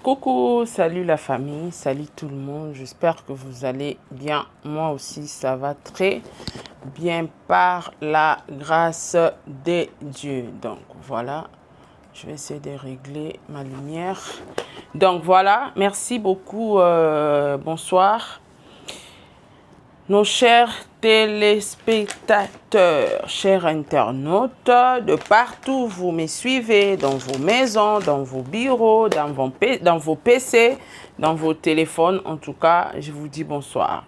Coucou, salut la famille, salut tout le monde. J'espère que vous allez bien. Moi aussi, ça va très bien par la grâce de Dieu. Donc voilà, je vais essayer de régler ma lumière. Donc voilà, merci beaucoup. Bonsoir. Nos chers téléspectateurs, chers internautes, de partout vous me suivez, dans vos maisons, dans vos bureaux, dans vos PC, dans vos téléphones. En tout cas, je vous dis bonsoir.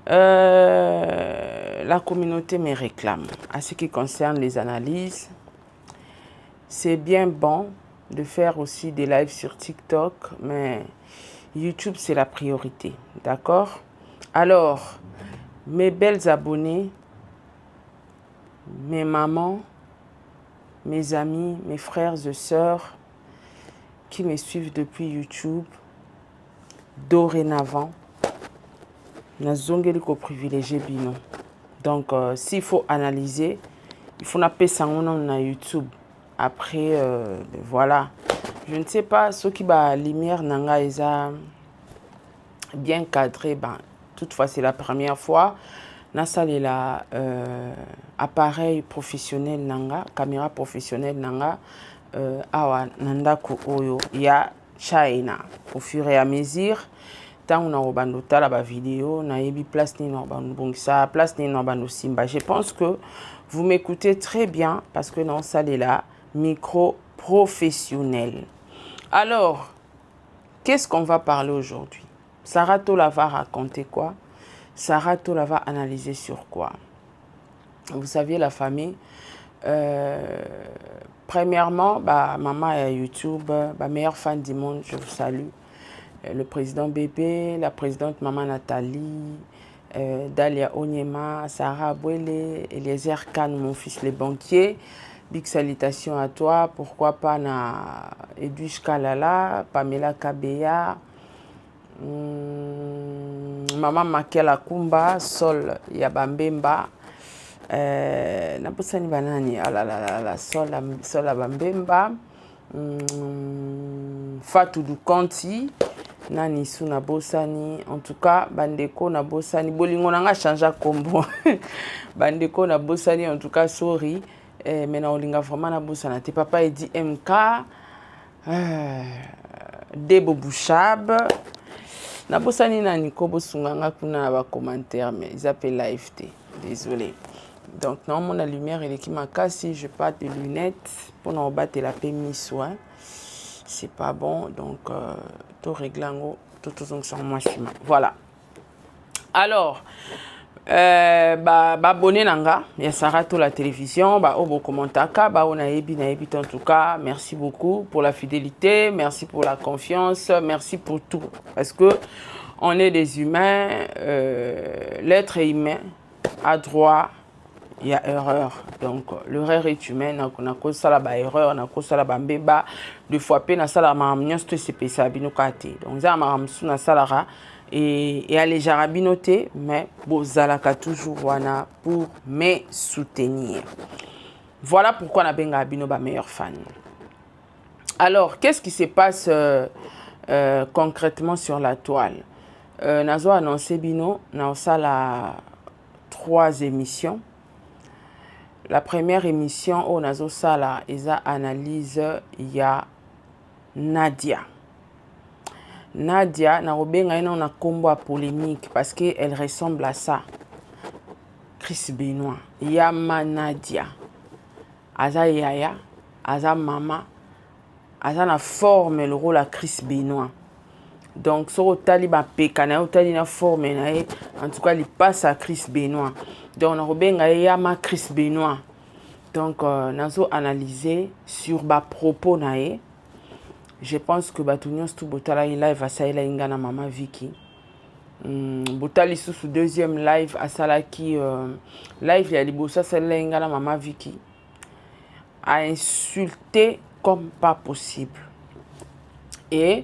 La communauté me réclame. À ce qui concerne les analyses, c'est bien bon de faire aussi des lives sur TikTok, mais YouTube, c'est la priorité. D'accord ? Alors, mes belles abonnés, mes mamans, mes amis, mes frères et sœurs qui me suivent depuis YouTube, dorénavant, nazongeli ko privilégié bino. Donc, s'il faut analyser, il faut n'appeler ça na YouTube. Après, voilà. Je ne sais pas, ceux qui ba lumière nanga eza bien cadré, ben, toutefois, c'est la première fois. Nasa la appareil professionnel nanga, caméra professionnelle nanga, awa nandako oyo ya China. Au fur et à mesure, tant on a obando tala ba vidéo, na yebi place ni na obando bongisa, place ni na obando simba. Je pense que vous m'écoutez très bien parce que non ça là micro professionnel. Alors, qu'est-ce qu'on va parler aujourd'hui? Sarah Tola va raconter quoi? Sarah Tola va analyser sur quoi? Vous saviez, la famille, premièrement, bah, maman est à YouTube, ma meilleure fan du monde, je vous salue. Le président Bébé, la présidente maman Nathalie, Dalia Onyema, Sarah Abouele, Eliezer Khan, mon fils le banquier. Big salutations à toi. Pourquoi pas na Edwige Kalala, Pamela Kabeya, Maman Makela Kumba, Sol Yabambemba, Naposani Banani, Sol Abambemba, Fatou Dukanti, Nani Suna Bosani, en tout cas, Bandeko na Bosani, Bolingo nanga changea combo, Bandeko na Bosani, en tout cas, sorry, mais na Olinga vraiment na Bosana, te papa il dit MK, Debo Bouchab, na Bosani na Nikobo Sunganga kuna ba commentaire, mais ils appellent l'AFT, désolé. Donc, non, mon lumière, elle est qui m'a cassé, je pas de lunettes pour n'en battre la PMI soin. C'est pas bon, donc, tout réglango, tout sur moi, voilà. Alors, abonné nanga, ya Sarah to la télévision, obo kommentaka, on a ebi en tout cas, merci beaucoup pour la fidélité, merci pour la confiance, merci pour tout, parce que on est des humains, l'être humain a droit. Il y a erreur. Donc, l'erreur est humaine. On a cause ça la erreur, on a cause ça la bambéba. Deux fois, peine à ça la mamie, c'est spécial binokate. Donc, ça m'a na salara et aller jarabinoté, mais bozalaka toujours wana pour me soutenir. Voilà pourquoi on a benga bino ba meilleur fan. Alors, qu'est-ce qui se passe concrètement sur la toile? Nazo annoncé bino, na la 3 émissions. La première émission, on a sala esa analyse ya Nadia. Nadia, na obenga ina on a combo polémique parce qu'elle ressemble à ça. Chris Benoit, Yama Nadia. Aza yaya, aza mama, aza na forme le rôle à Chris Benoit. Donc, sur le taliban pekana, na forme, en tout cas, il passe à Chris Benoit. Donc, on a rebenga Yama Chris Benoit. Donc, nazo analysé sur ba propos nae. Je pense que batunions tout botala live à Saïla Ingana Mama Vicky. Botali sous deuxième live à Salaki live ya libosa Saïla Ingana Mama Vicky a insulté comme pas possible. Et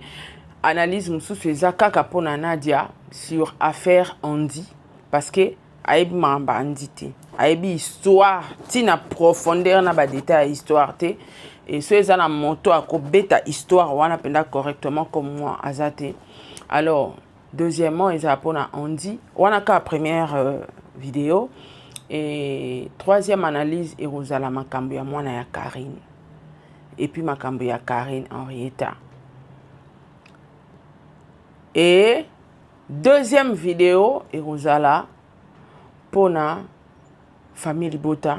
analyse moussou Zaka Kapona Nadia sur affaire Andy parce que ayebi mamba andite ayebi histoire tina profondeur na ba détail histoire te et so eza na moto akobeta histoire wana penda correctement comme moi azate. Alors deuxièmement eza pona ondi wana ka première vidéo et troisième analyse erozala makambo ya mwana ya Karine et puis makambo ya Karine Henrietta. Et deuxième vidéo erozala pona famille Libota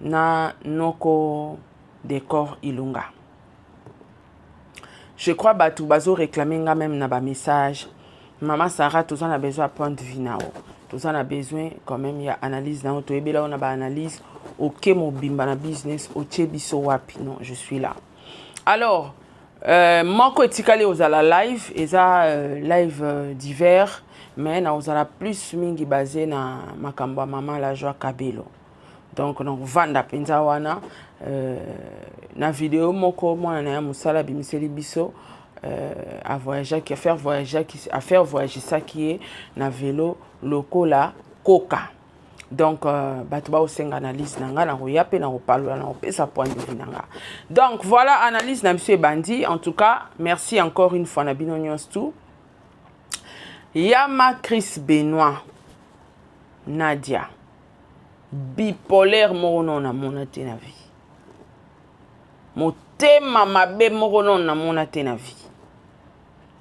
na noko décor Ilunga. Je crois batu bazo réclamer nga même na ba message. Maman Sarah tous on a besoin point de vue nao. Tous on a besoin quand même ya analyse nao to ebela on a ba analyse OK mo bimba na business o biso wapi. Non, je suis là. Alors moko etikali ozala live eza live divers mais na ozala plus mingi basé na makambo ya maman la joie Kabelo. Donc on vanda penza wana na vidéo moko mwana na ya musala bimiseli biso à voyager qui à faire voyager ça qui est na vélo lokola coca. Donc bato ba osenga analyse nanga na roya pe na opalola na opesa point de vue nanga. Donc voilà analyse na monsieur Bandi. En tout cas, merci encore une fois na bino nyos tout. Yama Chris Benoît Nadia bipolaire morono na mona te na vie. Motema mabe morono na mona te na vie.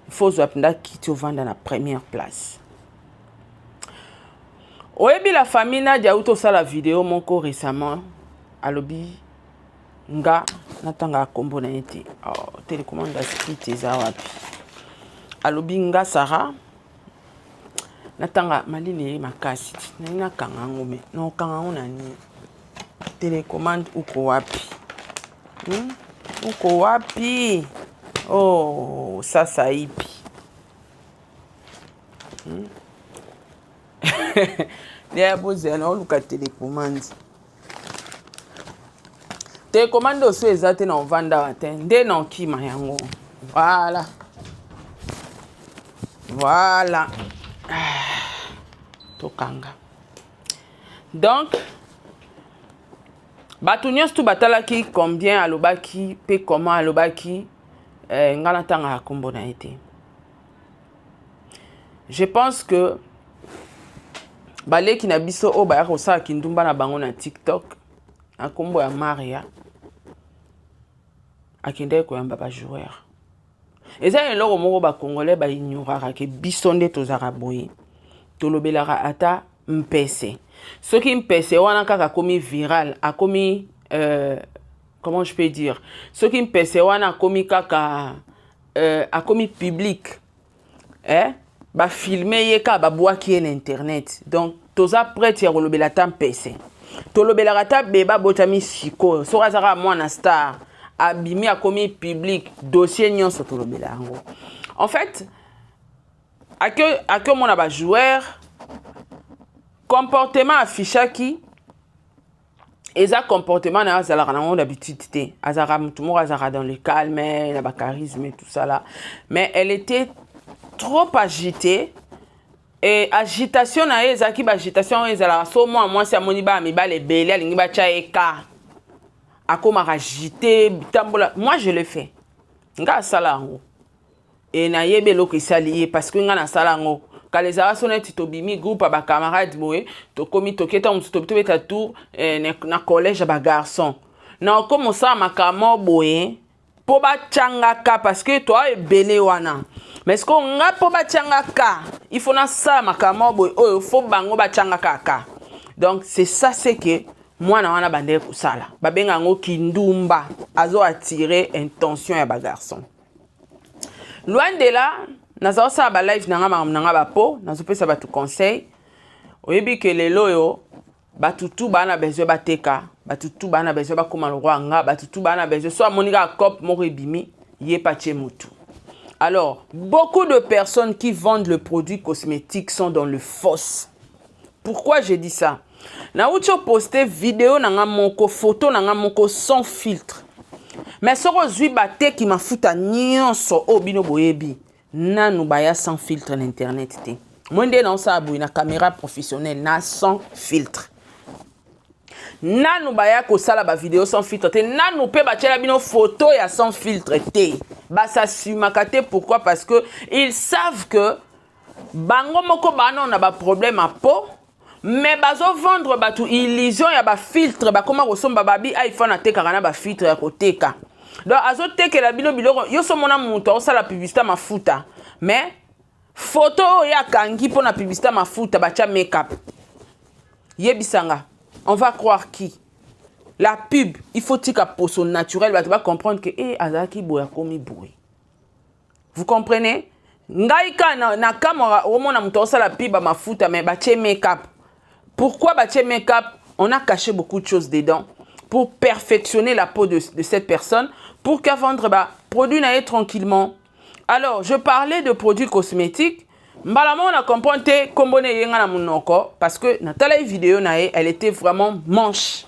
Il faut apprendre qui vanda na première place. Oyebi la famille Nadia uto sa la vidéo moko récemment alobi nga natanga kombo na ete télécommande script eza wapi alobi nga Sarah natanga malili makasi na kanga ngome no kanga nani télécommande uko wapi uko wapi oh sasa ipi Nea boze na oluka télécommande. Télécommande oso ezate na vanda wate nde na kima yango. Voilà. Voilà. Tokanga. Donc batu nyos tu batalaki combien alobaki pe comment alobaki ngana tanga kombo na été. Je pense que baleki na biso o ba ko sa kindumba na bango na TikTok na kombo ya Maria akende ko yamba ba joueur eza eloko moko ba congolais ba ignorara ke biso nde tozaka boye tolobelaka ata mpese soki mpese wana kaka komi viral akomi comment je peux dire soki mpese wana akomi kaka akomi public ba filmer yeka ba boaki en internet donc toza prêt ya kolobela ta mpese tolobela ta beba botami siko so azaka mwana star abimi akomi public dossier nyonso tolobela yango en fait akyo mona ba joueur comportement affichaki eza comportement na azalaka nango d'habitude te azaka mutu moko azaka dans le calme na ba charisme et tout ça là mais elle était trop agité et agitation na ezaki ba agitation ezala so moi si amoni ba mi ba le belé alingi ba cha eka akoma agité tambola moi je le fais nga sala ngo et na yebe loko isali parce que nga na sala ngo kaleza soneti to bimi groupe ba camarades boye to komi to keta mutu to beta tour na collège ba garçon na comme ça makamo boye po ba changaka parce que toi e belé wana mais ce qu'on a po ba changaka il faut na ça makamo boy oh faut bango ba changaka ka donc c'est ça c'est que moi na wana bande kusala ba benga ngo kindumba azo attirer intention ya ba garçon loin de là nazo sa ba live nanga ba po nazo pesa ba tout conseil oyebi que lelo yo batutu bana besoin bateka batutu bana besoin ba koma roi nga batutu bana besoin soit monika cop moko ebimi ye pache mutu. Alors, beaucoup de personnes qui vendent le produit cosmétique sont dans le fausse. Pourquoi j'ai dit ça? Na ucho poster vidéo nanga moko photo nanga moko sans filtre. Mais soko zui bate ki mafuta nyonso obino boyebi nanu baya sans filtre na internet te. Moi non ça une caméra professionnelle na sans filtre. Nanu baya ko sala ba vidéo sans filtre te nanu pe ba tchela bino photo ya sans filtre te. Ba ça sumakate pourquoi parce que ils savent que bango moko bana on a ba problème à peau mais bazo vendre ba tout illusion ya ba filtre ba koma ko somba babi iPhone ateka kana ba filtre ya koteka. Donc azo teke la bino biloko yo so mona muto osala publicité mafuta mais photo ya kangi pona publicité mafuta ba cha make-up. Yebisanga. On va croire qui? La pub, il faut que poso naturel, tu vas comprendre que azaki boya komi boy. Vous comprenez? Ngaika na kamera au moins na la pub ma futa mais bache make-up. Pourquoi bache make-up? On a caché beaucoup de choses dedans pour perfectionner la peau de cette personne pour qu'elle vendre produit naïe tranquillement. Alors, je parlais de produits cosmétiques. Mbalama on a compris combone yenga na munoko parce que natala vidéo nae elle était vraiment manche.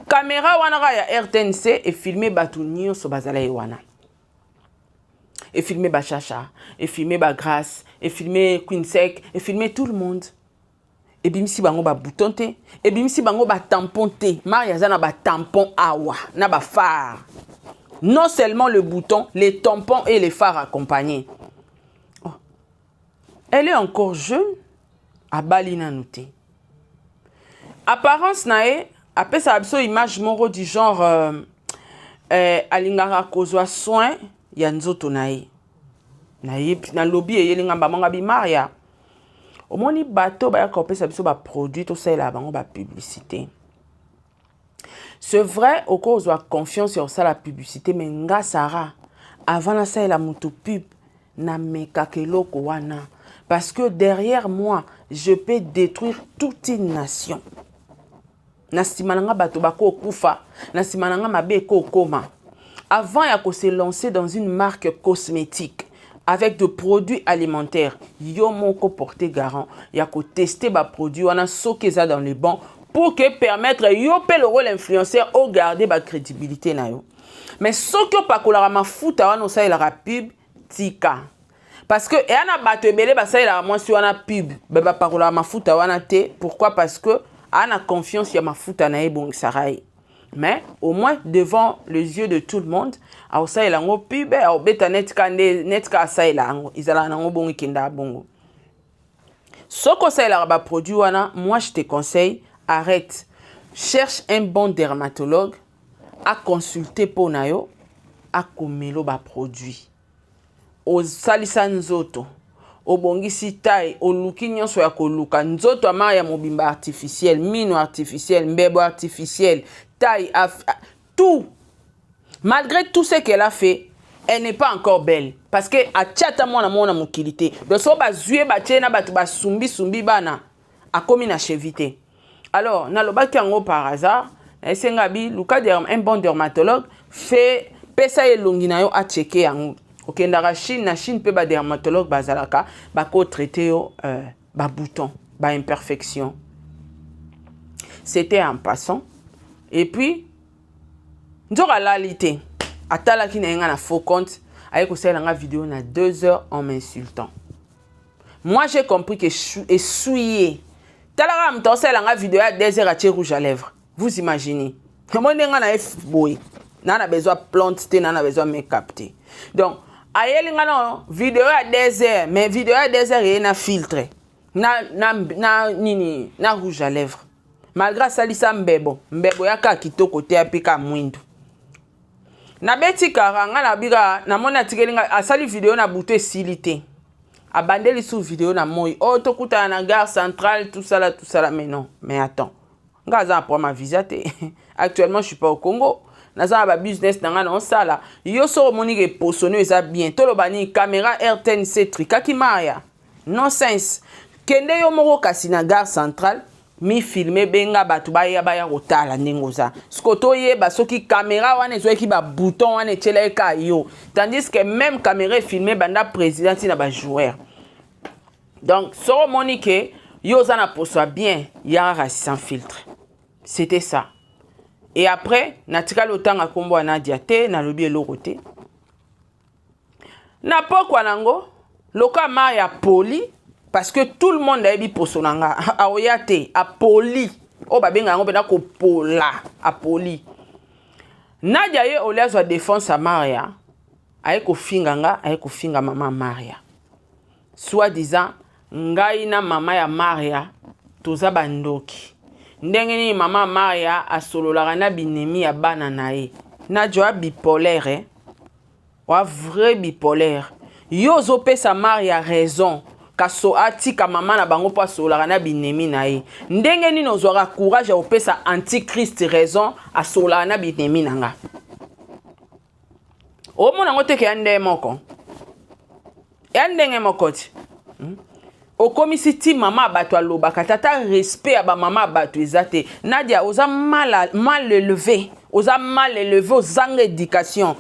Caméra wana ya RTNC et filmé batunio so bazala wana. Et filmé ba Chacha, et filmé ba Grâce, et filmé Queen Sec, et filmé tout le monde. Et bimsi bango ba bouton te, et bimsi bango ba tampon te. Maria za na ba tampon awa, na ba phare. Non seulement le bouton, les tampons et les phares accompagnés. Elle est encore jeune, à Balina noté. Apparence nae, après ça abso image moro du genre alingara kozwa soin ya nzoto nae. Nae na lobby e yelinga mbamanga bi Maria. Omoni bateau ba yakopé ça abso ba produit tout ça la bango ba publicité. C'est vrai au cause a confiance sur ça la publicité mais nga Sarah avant la ça la moto pub na mekakeloko wana. Parce que derrière moi, je peux détruire toute une nation. Nasimananga bato bako kufa, nasimananga mabe ko koma. Avant ya ko se lancer dans une marque cosmétique avec de produits alimentaires, yo moko porter garant, ya ko tester ba produit wana sokeza dans les bons pour que permettre yo pe le rôle influenceur au garder ba crédibilité na yo. Mais sokyo pakola mafuta wana ça la pub tika. Parce que yana bato ebele basa ila moi si wana pub beba parola mafuta wana te pourquoi parce que ana confiance ya mafuta na ebong sarai mais au moins devant les yeux de tout le monde a osa ila ngo pub a beta netka sa ila ngo izala na ngo bongi kenda bongo soko sa ila ba produit wana moi je te conseille arrête cherche un bon dermatologue à consulter pour nayo a komelo ba produit o salisa nzoto obongisi taille oluki nyonso ya koluka nzoto ama ya mobimba artificiel mino artificiel mbebo artificiel taille tout malgré tout ce qu'elle a fait elle n'est pas encore belle parce que a tchata mona mona mokilité de so bazue batena batu basumbi bana akomi na chevité alors na lobaki yango par hasard esenga bi luka un bon dermatologue fait pesa elongi na yo a checker yango. Ok, na Chine peut ba dermatologue bazalaka ba ko traiter ba bouton, ba imperfection. C'était en passant. Et puis ndora lalité. Atala ki na nga na faux compte, ayeko sala nga vidéo na 2 heures en m'insultant. Moi j'ai compris que essuyé. Tala nga mtosala nga vidéo à 2 heures à tirer rouge à lèvres. Vous imaginez? Moi nga na boy. Na besoin plante, na besoin make-up. Donc ayeli ngana vidéo à 2 heures mais vidéo à 2 heures et na filtre na rouge à lèvres malgré salisa mbebo yaka kitoko te apika mwindu na beti karanga na bika na mona tikelinga asali vidéo na buto esilité abandeli sous vidéo na moi to kuta na gare centrale tout ça là mais non mais attends ngaza pour ma visa te actuellement je suis pas au Congo. Naza ba business nanga non sala yo so moni ke posonné ça bien to lo bani caméra RTNC trikaki Maria nonsense kende yo moko kasi na gare centrale mi filmer benga batu ba ya kotala ningoza skoto yeba soki caméra wana ezoki ba bouton wana etela ka yo tandis que même caméra filmer banda président na ba joueur donc so moni ke yo za na poso bien ya sans filtre c'était ça. Et après, natika le temps à combo na diate, na lobi elorote. Na pokwa nango, loka ma ya poli, parce que tout le monde a dit posonanga aoyate apoli o babenga ngo bena ko pola apoli Nadia ye olezo défense à Maria aye ko finganga aye ko finga mama Maria soit disant ngai na mama ya Maria toza bandoki ndenge ni mama Maria asololaka na binemi ya bana na ye Nadia bipolaire wa vrai bipolaire yo zo pesa Maria raison kaso atika mama na bango pa sololaka na binemi na ye ndenge ni nozwaka courage ya opesa antichrist raison asololaka na binemi na nga o mona ngote ke ande moko ndenge moko ti okomisi ti mama bato alobaka tata respect ya ba mama bato ezate Nadia oza mal élevé ozanga éducation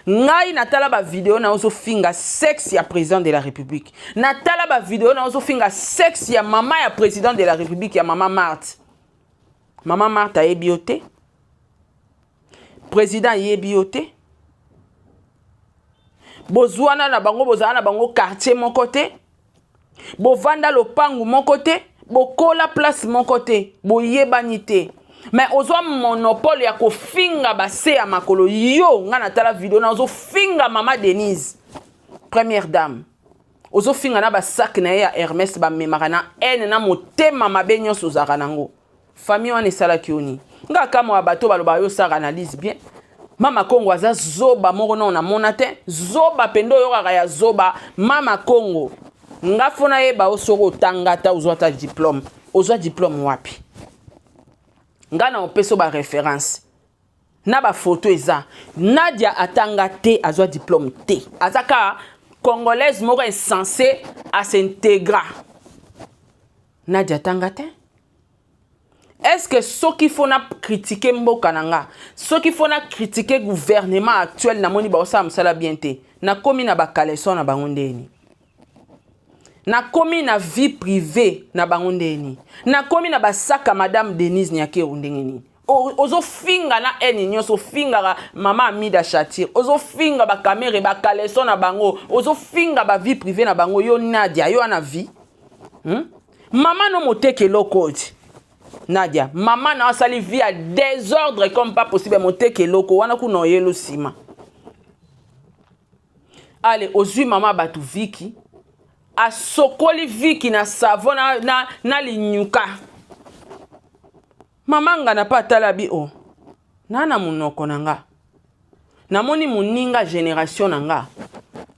ngai natala ba vidéo na ozo finga sexe ya président de la république natala ba vidéo na ozo finga sexe ya mama ya président de la république ya mama Marthe ayebi yo te président ayebi yo te bozwana na bango bozala na bango quartier mon côté bovanda lopangu mon côté bokola place mon côté boyebani te mais ozwa monopole ya kofinga base ya makolo yo nga natala video na ozo finga mama Denise première dame ozo finga na basak na ya Hermès ba memaka na ene na motema mabe nyonso ozaka nango famille wana esalaki oni nga kama wa bato baloba yo saka analyse bien mama Congo aza zoba moko na mona te zoba pendo yo kaka ya zoba mama Congo nga fona yeba osoko tangata ozwa diplôme wapi nga na opeso ba référence na ba photo eza Nadia atanga te azwa diplôme te azaka congolaise moko est censée à s'intégrer Nadia atanga te est-ce que ceux qui font critiquer mboka nanga ceux qui font critiquer gouvernement actuel na moni ba osala msala bien te na komi na ba kaleson na bango ndeni na komi na vie privée na bango ndeni na komi na basaka madame Denise Nyakeru ndengeni ozo finga na eni nyonso finga mama Amida Chatir ozo finga ba kamera ba kaleson na bango ozo finga ba vie privée na bango yo Nadia yo ana vie mama no moteke lokoti Nadia mama na asali vie à désordre comme pas possible moteke loko wana ku no yelo sima allez ozui mama batu Viki a sokoli Viki na savon na linyuka mama nga na pa talabi o nana munoko nanga namoni muninga génération nanga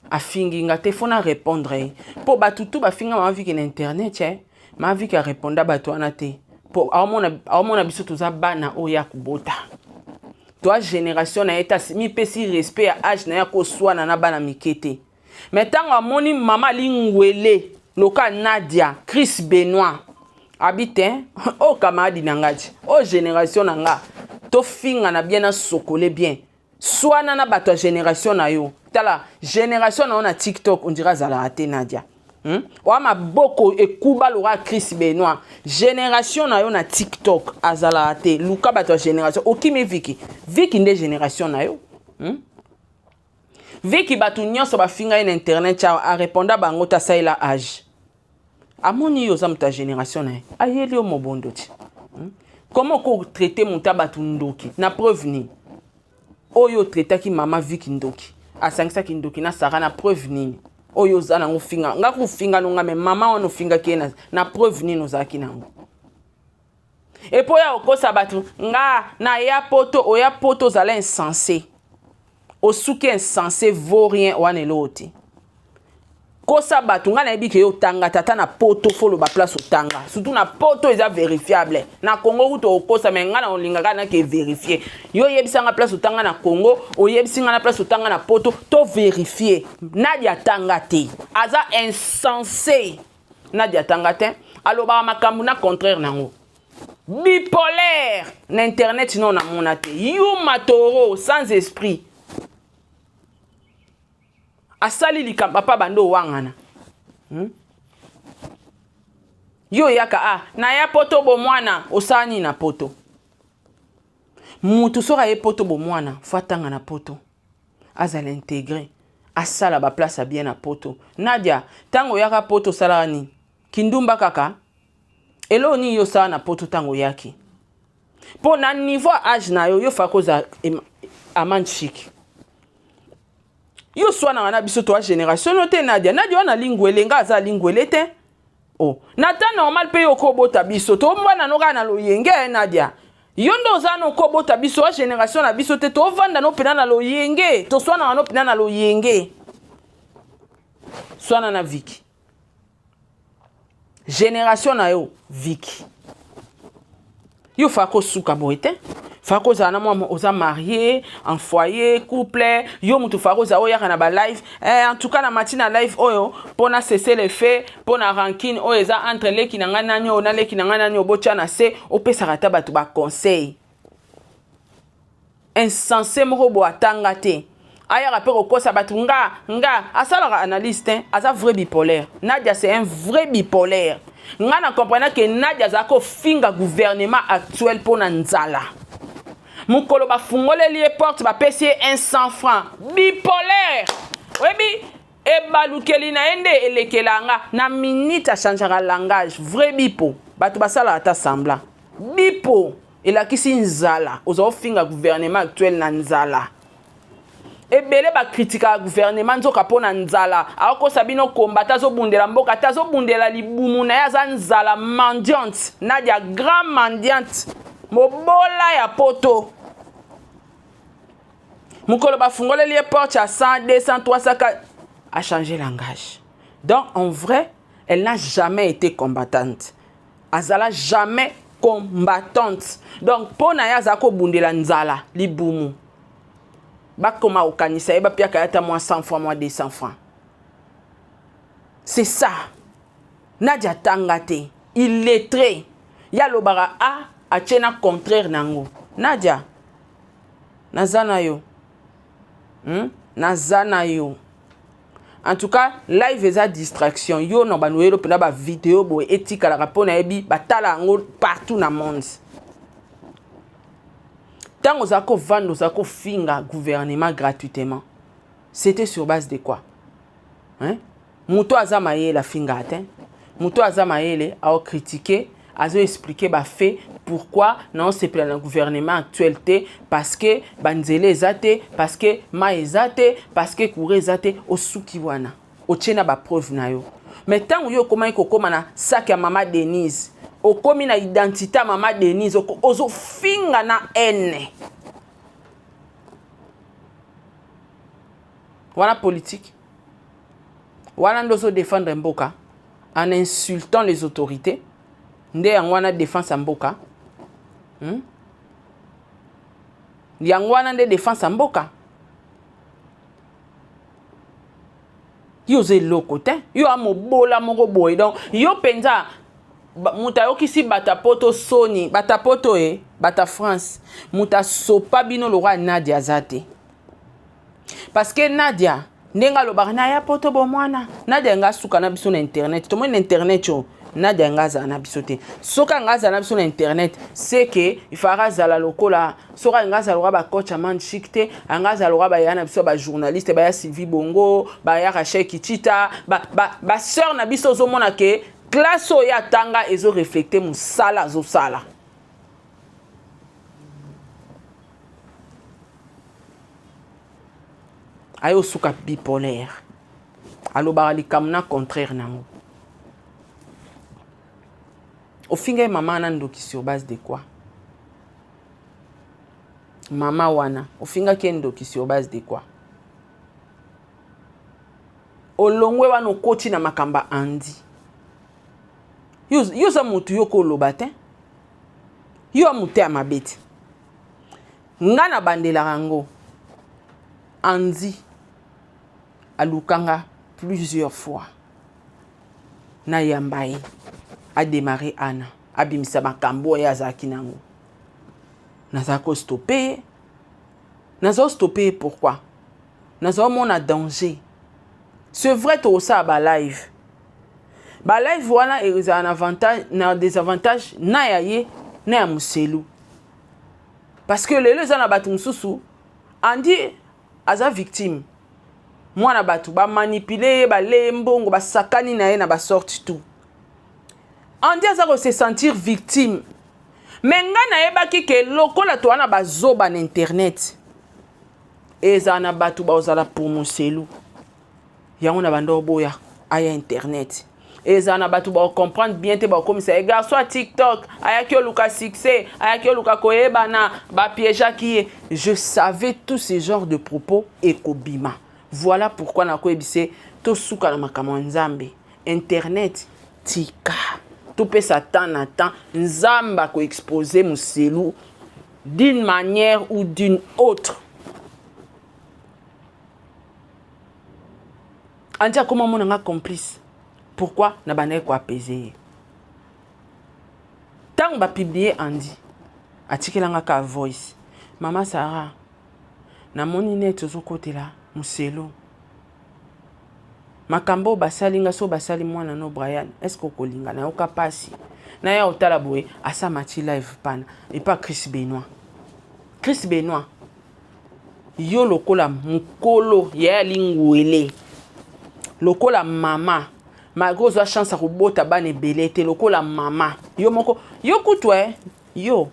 afingi nga te fona répondre po batutu bafinga mama Viki na internet mama Viki a répondre bato wana te po aomona biso toza bana oya kubota toi génération na eta mi pesi respect ya âge na ya ko swana na bana mikete mais tant amoni mama lingwele loka Nadia Chris Benoît habite o camarade nangaji o génération nanga to finga na bien na sokole bien swana na bato génération na yo tala génération na TikTok on dira zala ate Nadia wa maboko ekuba lora Chris Benoît génération na yo na TikTok azala ate luka bato génération okimi Viki nde génération na yo Viki batu nyonso ba finga in internet a répondre bango ta saila âge amoni yo za muta génération na ayeli o mobondo ti comment ko traiter muta batu ndoki na preuve ni oyo traiter ki mama Viki ndoki asangisa ki ndoki na sara na preuve ni oyo za na ngofinga nga ku finga no ngame mama ono finga ki na preuve ni no za ki nango et pour ya okosa batu nga na ya poto zala insensé osuki insensé vaut rien wane loti kosa batu nga na yebi ke yo tanga tata na poto folo ba place otanga surtout na poto eza vérifiable na Congo kuto okosa mais nga na olingaka na ke vérifier yo yebisa nga place otanga na Congo oyebisi nga na place otanga na poto to vérifier Nadia tanga te aza insensé Nadia tanga te aloba makambu na contraire nango bipolaire na internet non na monate you matoro sans esprit asali likamba pa bando wangana yo yaka na ya poto bo mwana osani na poto mutu soka ye poto bo mwana fatanga na poto azala intégré asala ba place bien na poto Nadia tango yaka poto salani kindumba kaka elo ni yo sa na poto tango yaki po na niveau âge na yo fa koza amant chic yo swana na biso to génération no te Nadia wana lingwele nga za lingwele te oh nata normal pe yo kobota biso to mwana no kana lo yenge Nadia yondo za no kobota biso génération na biso te to vanda no pena na lo yenge to swana no pena na lo yenge swana na Vicky génération na yo Vicky yo fa ko suka boite fa ko za na mo oza marié en foyer couple yo mutu fa ko za o yaka na ba live en tout cas na matina live oyo pona cesser les faits pona rancune o eza entre leki na ngana nyo na leki na ngana nyo bocha na se o pesa rata batu ba conseil insensé moko bo atanga te aya rapport au kosa batu nga asala analyste aza vrai bipolaire Nadia c'est un vrai bipolaire nga na comprendre que Nadia zako finga gouvernement actuel pona nzala mukolo ba fungole lié porte ba pesi 100 francs bipolaire webi e balukeli na ende elekelanga na minute a changer langage vrai bipo batu basala ata semblant bipo elakisi nzala ozo finga gouvernement actuel na nzala ebele ba kritika gouvernement nzoka pona nzala ako sabino kombata zo bundela mboka tazo bundela libumu na ya za nzala mendiante Nadia grand mendiante mobola ya poto mukolo ba fungole lié porte à 100 200 300 a changé langage donc en vrai elle n'a jamais été combattante azala jamais combattante donc pona ya za ko bundela nzala libumu bakoma okanisa eba pia kayata moins 100 francs moins 200 francs c'est ça Nadia tangate illettré ya lobara a tchena contraire nango Nadia nazana yo nazana yo en tout cas live eza distraction yo no banuelo pena ba vidéo bo etika la rapona ebi batala ngo partout na monde tant aux accords vendre aux accords finga gouvernement gratuitement c'était sur base de quoi hein muto azamaye la finga atteint muto azamaye a critiqué azo expliquer ba fait pourquoi non c'est plein le gouvernement actualité parce que banzele ezate parce que ma ezate parce que kouré ezate osuki wana ochena ba preuve na yo mais tant yo comment ikokoma na sac ya mama Denise okomi na identité mama Denise ozo finga na haine wana politique wana ndozo défendre mboka en insultant les autorités nde yango wana défense ya mboka yango wana nde défense ya mboka yo ze loko te yo amobola moko boye donc yo penza muta yokisi batapoto soni batapoto bata France muta sopa bino lo roi Nadia zate parce que Nadia ndenga lo barna ya poto bo mwana Nadia nga suka na biso na internet to mo na internet yo Nadia nga za na biso te soka nga za na biso na internet c'est que il fera zala lokola soka nga za lo ba coach amand chic te nga za lo ba ya na biso ba journaliste ba ya Sylvie Bongo ba ya Rachel Kitita ba sœur na biso zo mona ke classe ya tanga ezo reflecter musala zo sala ayo suka bipolaire alo ba likamna contraire nango au finga maman nandoki sur base de quoi mama wana au finga kendoki sur base de quoi olongwe wana okoti na makamba andi yo za mutu yo ko lobate yo amuté ya mabeti nga na bandela rango andi alukanga plusieurs fois na yambaye a démarré Anna abimisa makambo ya zaki nango nazako stopper nazo stopper pourquoi nazo mona danger c'est vrai to ça ba live wana est un avantage na désavantage na yaye na ya muselu parce que les ana batu mususu andi aza victime mwana batu ba manipuler ba lembongo ba sakani na ye na ba sorti tout Andi aza se sentir victime. Mais nga na yebaki ke lokola to wana bazoba na internet. Eza na batu ba ozala pour muselu. Yango na bando boya aya internet. Eza na batu ba comprendre bien te ba komisa garçon à TikTok, aya ki oluka succès, aya ki oluka koyeba na ba piéja ki. Je savais tous ces genres de propos et kobima. Voilà pourquoi na koyebise to suka na makambo nzambe. Internet tika. Tout peut s'attendre à temps, nzamba ko exposer muselu d'une manière ou d'une autre. Antia comment mon nga complice. Pourquoi na banaye ko apaiser. Tant ba publier andi. Atikela nga ka voice. Mama Sarah. Na moni net zo côté là muselu. Makambo basali nga so basali mwana no Brian. Est-ce que kolinga na yoka pasi? Na ya otala boye asa mati live pana. Et pas Chris Benoit. Chris Benoit. Yo lokola mukolo ya lingwele. Lokola mama. Malgré sa chance à robota bane belete lokola mama. Yo moko yo kutwe yo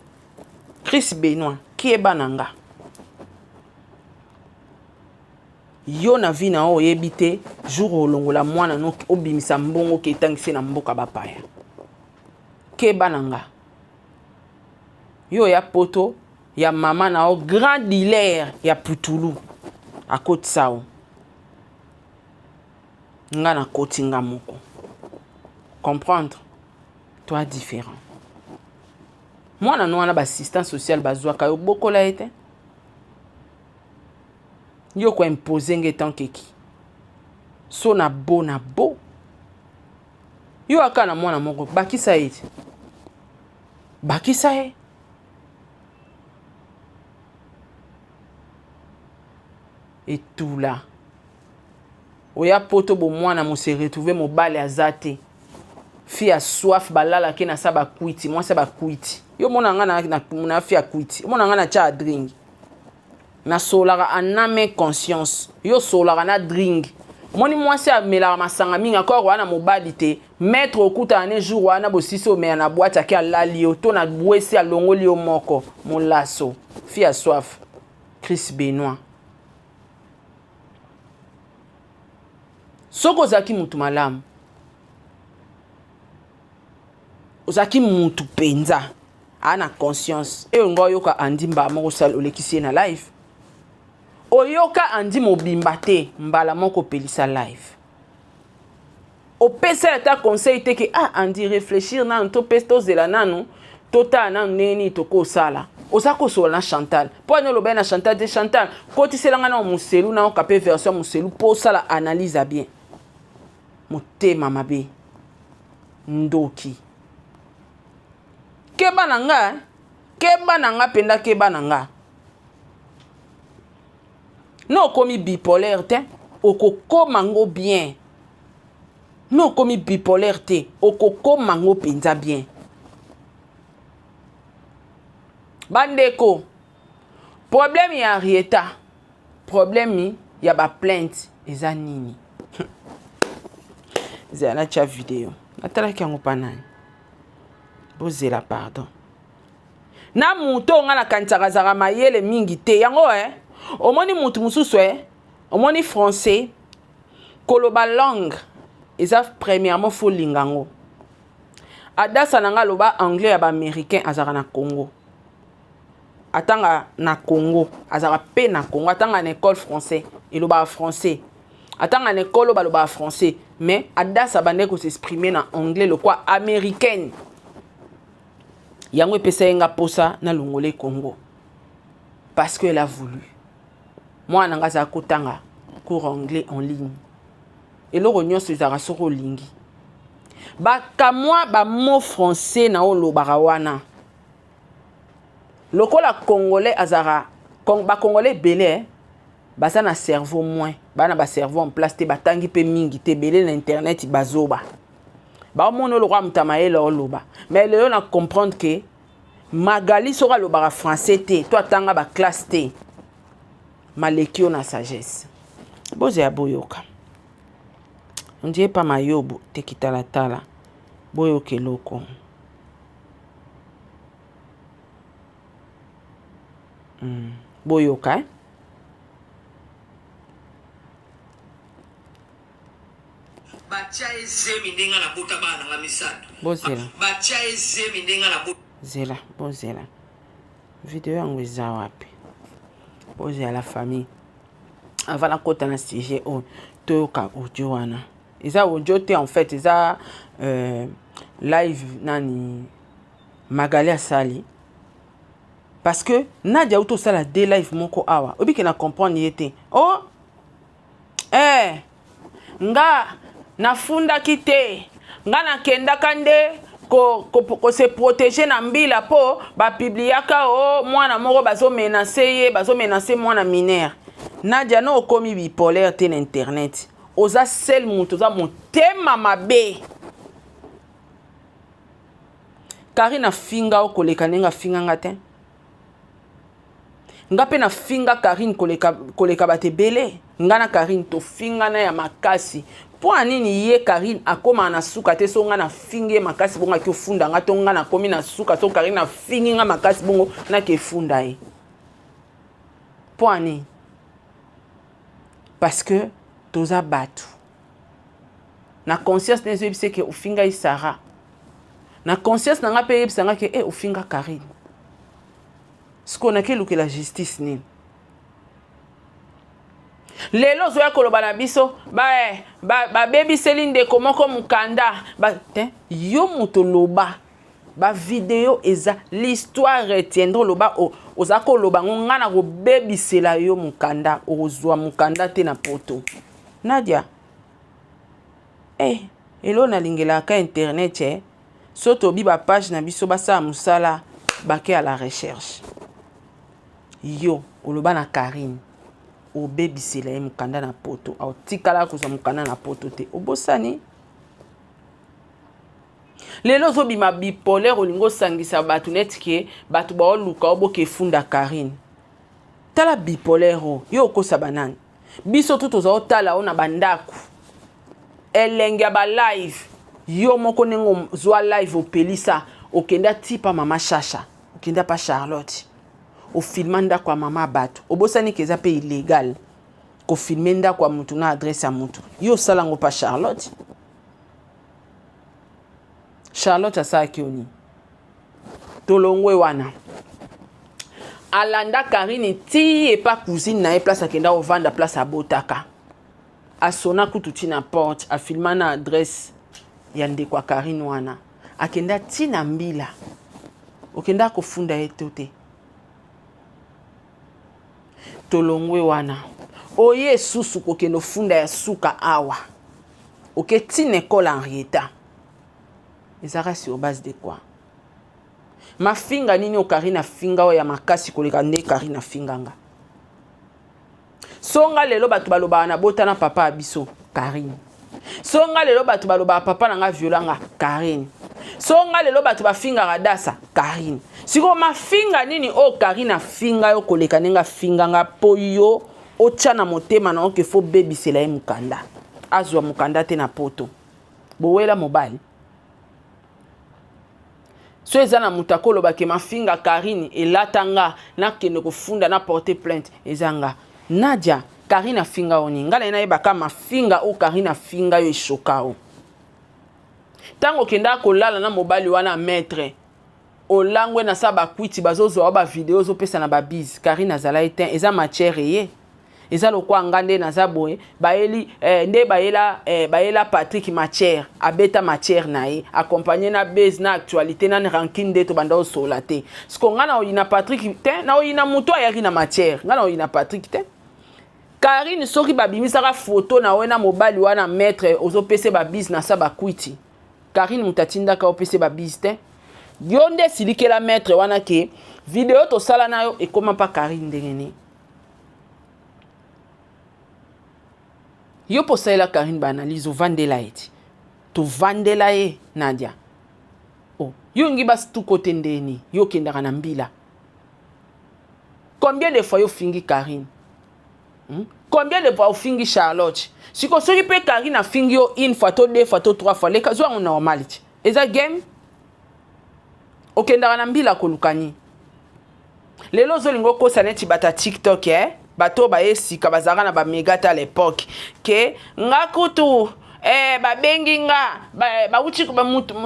Chris Benoit qui est bananga. Yo na vi na o yebite jour olongola mwana no obimisa mbongo ke tangise na mboka bapaya. Ke bananga. Yo ya poto ya mama na o grand dealer ya putulu à côté sao. Nga na koti nga moko. Comprendre? Toi différent. Moi na no na ba assistant social bazwa ka yo bokola ete. Yo ko imposer nge tant keki. So na bo. Yo akana mwana moko bakisa ete. Bakisa e. Et tout là. Oya poto bo mwana mo se retrouver mo bale azate. Fi a soif balala ke na sa ba kuiti, moi sa ba kuiti. Yo mona nga na fi a kuiti. Mona nga na cha drink. Na solara aname conscience. Yo solara na drink. Moni moi se amela masanga minga ko wana mo balite. Mettre okuta ane jour wana bo siso me na boîte ake alali yo to na bwesi alongoli yo moko mon lasso. Fi a soif. Chris Benoit. Soko zaki mutu malamu. Ozaki mutu penza. Ana conscience. E ngo yoka andi mba moko sal olekisi na live. Oyoka andi mobimba te mbala moko pelisa live. Opesa ta conseil te ke andi réfléchir na to pesto zela nanu tota na neni to ko sala. Osako so na Chantal. Po no lobe na Chantal de Chantal. Koti selanga na muselu na okape version muselu po sala analyse bien. Motema mabe ndoki keba nanga penda keba nanga no komi bipolaire te okoko mango bien no komi bipolaire te okoko mango penza bien bandeko problème ya Arieta problème ya ba plainte eza nini Zana cha vidéo. Natala ki yango panani. Bozela pardon. Na muto nga na kantsaka zaka mayele mingi te. Yango omoni mutu mususu omoni français koloba langue. Eza premièrement fo lingango. Adasa nanga loba anglais ya ba américain azaka na Congo. Atanga na Congo, azaka pe na Congo, atanga na école français, iloba français. Atanga na école baloba français. Mais Adasa bande ko s'exprimer na anglais le quoi américaine. Yango epesa yenga posa na longole Congo. Parce qu'elle a voulu. Moi nanga za kotanga cours anglais en ligne. Et le rognon se zara soro lingi. Ba ka moi ba mot français na o lo barawana. Lokola congolais azara ba congolais belé basa na cerveau moins bana ba cerveau en place te batangi pe mingi te belé na internet bazoba ba mono le roi mutamaele loba mais le on a comprendre que Magali sera le bara français te toi tanga ba classe te malekio na sagesse boze aboyoka on dit pas mayobo te kitala tala boyo keloko. Boyo ka. Bozela. Zela, bozela. Vidéo yango eza wapi? Bozela la famille. Avant la kota na sujet o toyoka audio wana. Eza audio te en fait, eza live nani Magali asali. Parce que Nadia auto sala de live moko awa. Obi ke na comprendre yete. Oh! Nga nafunda kite. Nga na kenda kande ko se protéger na mbila po ba publiaka o mwana moko bazo menacer mwana mineur. Nadia no okomi bipolaire te na internet. Oza sel mutu oza motema mabe. Karina finga o koleka nenga finga ngate. Nga pe na finga Karine koleka bate bele. Nga na Karine to finga na ya makasi. Po anini ye Karine akoma na suka te so nga na finge makasi bonga ki ofunda nga to nga na komi na suka so Karine na fingi nga makasi bongo na ke funda e. Po ani. Parce que toza batu. Na conscience nezo yebise ke ofinga Isara. Na conscience na nga pe yebisa nga ke ofinga Karine. Siko na ke luke la justice ni. Lelo zoya koloba na biso ba baby selinde komoko mukanda yo muto loba ba video eza l'histoire retiendra loba oza koloba nga na ko baby sela yo mukanda ozwa mukanda te na poto. Nadia elo na lingela ka internet soto bi ba page na biso basa musala bake à la recherche. Yo oloba na Karine o baby sela ye mukanda na poto au tikala ko mukanda na poto te obosani lelo zo bima bipolaire olingo sangisa batu netike batu ba oluka oboke funda Karine tala bipolaire yo kosa banani biso tout oza otala ona bandaku elenge ba live yo moko nengo zwa live opelisa okenda tipa mama Chacha okenda pa Charlotte o filmanda kwa mama bato obosani keza pe illégal ko filmenda kwa mutu na adresse ya mutu yo salango pa Charlotte asa kioni tolongwe wana alanda Karine ti e pa cousine na e place akenda ovanda place abotaka asona kututi na porte a filmana adresse ya ndekwa Karine wana akenda ti na mbila okenda ko funda etote tolongwe wana oye susu kokendo funda ya suka awa oke tine école Henrietta ezaka sur base de quoi mafinga nini o Karine finga o ya makasi koleka nde Karine finganga songa lelo batu baloba na botana papa abiso Karine songa lelo batu baloba papa nanga violanga Karine songa lelo batu bafinga radasa Karine siko mafinga nini o Karine finga yo koleka nenga finganga po yo ocha na motema na oke fo baby sela ye mukanda azwa mukanda te na poto bowela mobali so eza na mutakolo bake mafinga Karine elatanga na kende kofunda na porter plainte ezanga Nadia Karine finga oni ngala ina yebaka mafinga o Karine finga yo eshoka o tango kenda kolala na mobali wana maître olangwe na sa bakwiti bazozwa ba video zo pesa na ba biz Karine azala etin eza matière ye eza lokwa ngande na za boye baeli nde baela Patrick matière abeta matière na ye accompagné na base na actualité na ranking de to banda o solate sko ngana oyina Patrick te na oyina muto ayaki na matière ngana oyina Patrick te Karine soki babimisaka photo na wena mobali wana maître ozo pese ba biz na sa bakwiti Karine mutatinda ka opese ba biz te yonde silikela maître wana ke video to sala nayo ekoma pa Karine ndengeni yo posaila Karine ba analyse o vandela eti to vandela ye Nadia yo ngi bas tout côté ndeni yo kendaka na mbila combien de fois yo fingi Karine combien de fois yo fingi Charlotte siko soki pe Karine a fingi yo une fois to deux fois to trois fois les cas sont normalité eza game okendaka na mbila kolukani lelo ozolinga kosa neti bata TikTok bato bayesika bazalaka na bamegata à l'époque ke nga kutu babengi nga bauti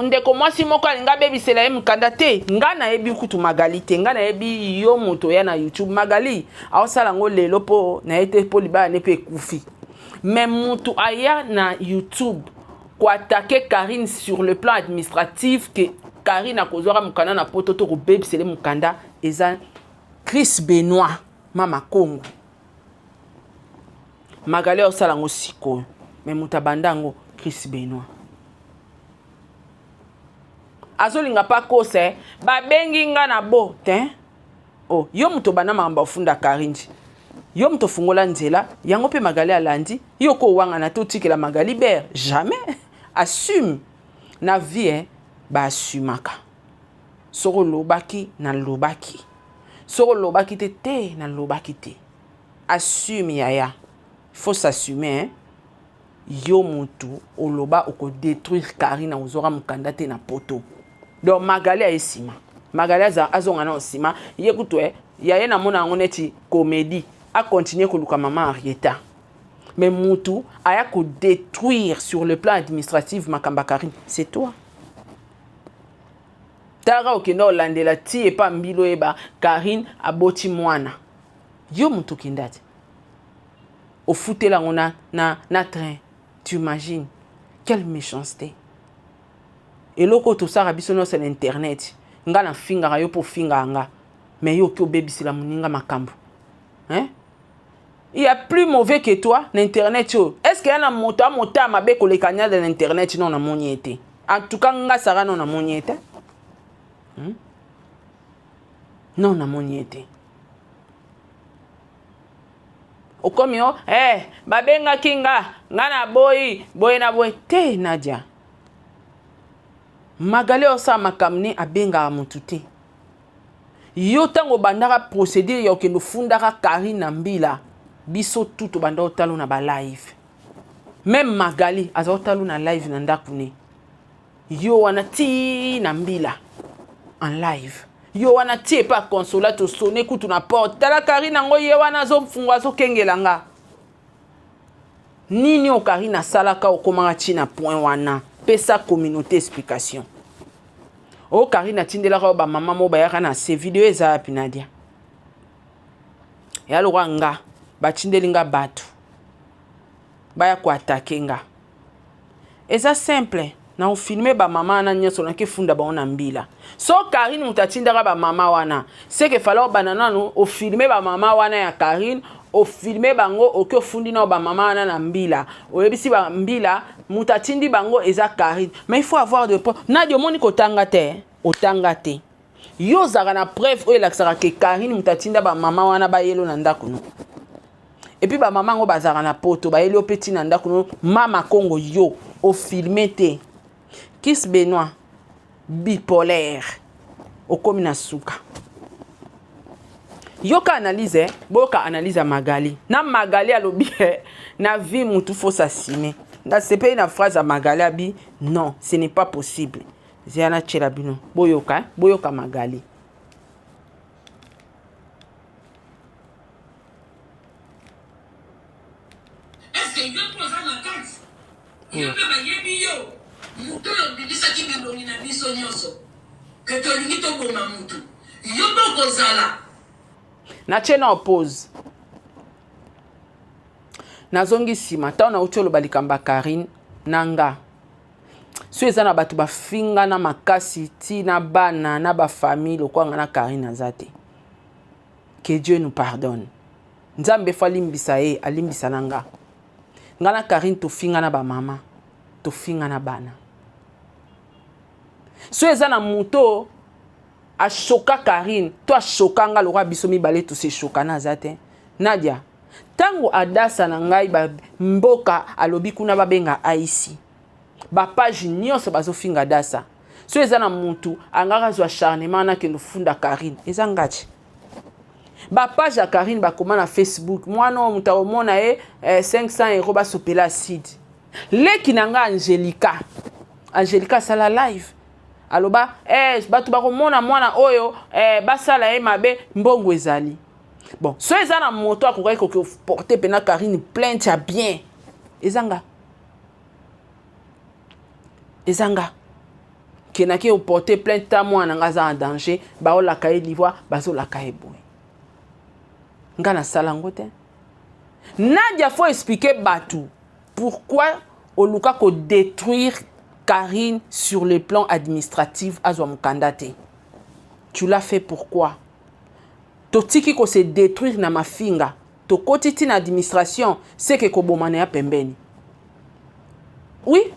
ndeko mwasi moko alinga bebisela ye mukanda te nga nayebi kutu Magali te nga nayebi yo moto ya na YouTube Magali aosala ngo lelo po na ete po libala ne pe ekufi mais mutu aya na YouTube ko attaquer Karine sur le plan administratif que Karine akozwaka mukanda na poto to ko bebisela mukanda eza Chris Benoit Mama Congo Magali osala ngo siko mais mutabandango Chris Benoit azolinga pa kose babengi nga na bo te oh yo muto bana mamba ofunda Karine yo muto fungola nzela yango pe Magali alandi yo ko wanga na totikela Magali ber jamais assume na vie ba assumaka soko lobaki na lobaki soko lobaki te na lobaki te assume yaya faut s'assumer yo mutu oloba oko détruire Karine ozora mukanda te na poto donc Magali aesima Magali azonga na osima yekutu yaye na mona ngo neti comédie a continuer koluka mama Arieta mais mutu aya ko détruire sur le plan administratif makamba Karine c'est toi tara okenda olandela ti epa mbilo eba Karine aboti mwana yo mutu kindati au foutela na train tu imagines quelle méchanceté et loko to sara biso no sur internet nga na finga yo po finga nga mais yo ki obebisila muninga makambo hein il y a plus mauvais que toi l'internet est-ce qu'il y a na moto amota mabe kolekanya de l'internet non na moniete en tout cas nga sara non na moniete non na moniete okomi babenga kinga nga na boyi na boy te Nadia Magali osa makamne abenga mutu te yo tango bandaka procédure ya okendo fundaka Karine na mbila biso tuto banda otalo na ba live même Magali aza otalo na live na ndakune yo wana ti na mbila en live yo wana ti pa consolato sonner kutu na porte tala Karine ngo ye wana zo mfungwa zo kengelanga nini o Karine salaka okomanga ti na point wana pesa communauté explication o Karine tindela ko ba mama mo ba yaka na se video eza pinadia ya lo nga ba tindelinga batu ba ya ko attaquer nga eza simple na filmer ba mama na nyoso na ke funda ba ona mbila so Karine mutatindaka ba mama wana c'est que fallait banana no o filmer ba mama wana ya Karine o filmer bango o ke fundi na ba mama wana na mbila o yebisi ba mbila mutatindi bango eza Karine mais il faut avoir de preuves na dio moni ko tangate o tangate yo zaka na preuve o elaksaka ke Karine mutatinda ba mama wana ba yelo na ndako no et puis ba mama ngo bazaka na poto ba yelo petit na ndako no Mama Congo yo o filmer te Chris Benoit bipolaire okomi na suka yoka analyse boka analyse Magali na Magali alobi na vie mutu faut s'assumer na c'est pas une phrase à Magali abi non ce n'est pas possible ziana chelabino boyoka Magali est-ce que yo posa la carte yo ba yebi yo mutu yo bibisa ki biloni na biso nyoso que to lingi to boma mutu yo boko zala na chena oppose na zongi sima ta na ucholo balikamba Karine nanga so eza na batu bafinga na makasi ti na bana na ba famille lokwanga na Karine azate que Dieu nous pardonne nzambe fa limbisa ye alimbisa nanga ngana Karine to finga na ba mama to finga na bana so eza na muto a choka Karine to a choka nga lokwa biso mibale to se choka na azate Nadia tango adasa na ngai ba mboka alobi kuna babenga aisi ba page nyonso bazofinga dasa so eza na mutu angaka zo acharnement na kendo funda Karine eza ngati ba page ya Karine bakoma na Facebook mwana muta omona 500 € basopela acide leki nanga Angelica Angelica sala live aloba bato bakomona mwana oyo basala ye mabe mbongo ezali bon so eza na moto akokai porter pena Karine plainte ya bien ezanga kenaki porter plainte ta mwana nga za en danger baolaka ye livwa bazolaka ye boye nga na sala ngo te Nadia faut expliquer Batou pourquoi oluka ko détruire Karine sur le plan administratif à Mukandate. Tu l'as fait pourquoi? Totiki ko se détruire na mafinga. To kotiti na administration c'est que kobomana ya pembeni. Oui.